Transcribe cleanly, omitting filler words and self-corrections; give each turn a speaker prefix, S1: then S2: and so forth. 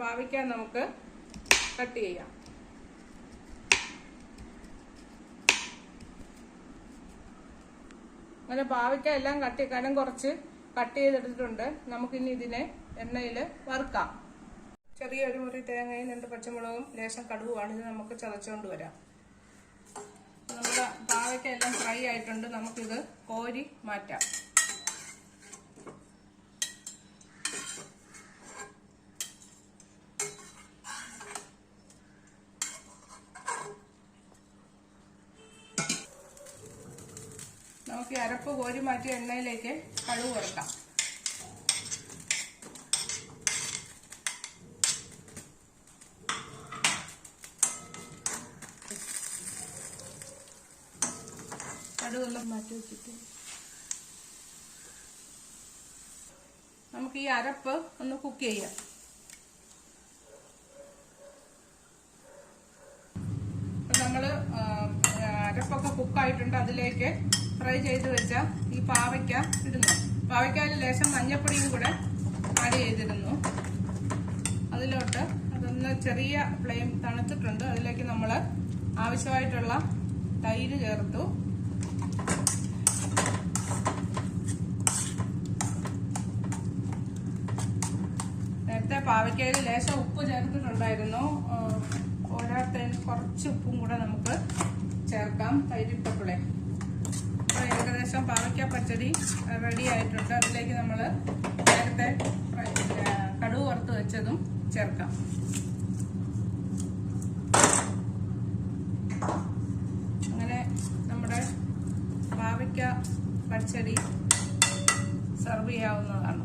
S1: പാവയ്ക്ക നമുക്ക് കട്ട് ചെയ്യാം. അങ്ങനെ പാവയ്ക്ക എല്ലാം കനം കുറച്ച് കട്ട് ചെയ്തെടുത്തിട്ടുണ്ട്. നമുക്കിനി ഇതിനെ എണ്ണയിൽ വറുക്കാം. ചെറിയൊരു മുറി തേങ്ങയും 2 പച്ചമുളകും ലേശം കടുവുമാണ്. ഇത് നമുക്ക് ചതച്ചുകൊണ്ട് വരാം. നമ്മുടെ പാവയ്ക്ക എല്ലാം ഫ്രൈ ആയിട്ടുണ്ട്. നമുക്കിത് കോരി മാറ്റാം. നമുക്ക് ഈ അരപ്പ് കോരി മാറ്റിയ എണ്ണയിലേക്ക് കടുക് വറുക്കാം. കടുകൊന്നും മാറ്റി വെച്ചിട്ട് നമുക്ക് ഈ അരപ്പ് ഒന്ന് കുക്ക് ചെയ്യാം. നമ്മള് അരപ്പൊക്കെ കുക്കായിട്ടുണ്ട്. അതിലേക്ക് ഫ്രൈ ചെയ്ത് വെച്ച ഈ പാവയ്ക്ക ഇടുന്നു. പാവയ്ക്കയിൽ ലേശം മഞ്ഞപ്പൊടിയും കൂടെ ആഡ് ചെയ്തിരുന്നു. അതിലോട്ട് അതൊന്ന് ചെറിയ ഫ്ലെയിം തണുത്തിട്ടുണ്ട്. അതിലേക്ക് നമ്മൾ ആവശ്യമായിട്ടുള്ള തൈര് ചേർത്തു. നേരത്തെ പാവയ്ക്കയിൽ ലേശം ഉപ്പ് ചേർത്തിട്ടുണ്ടായിരുന്നു. പോരാത്തതിന് കുറച്ച് ഉപ്പും കൂടെ നമുക്ക് ചേർക്കാം തൈരിട്ടപ്പോഴേ. അപ്പോൾ ഏകദേശം പാവയ്ക്ക പച്ചടി റെഡി ആയിട്ടുണ്ട്. അതിലേക്ക് നമ്മൾ നേരത്തെ കടുക് വറുത്ത് വെച്ചതും ചേർക്കാം. അങ്ങനെ നമ്മുടെ പാവയ്ക്ക പച്ചടി സെർവ് ചെയ്യാവുന്നതാണ്.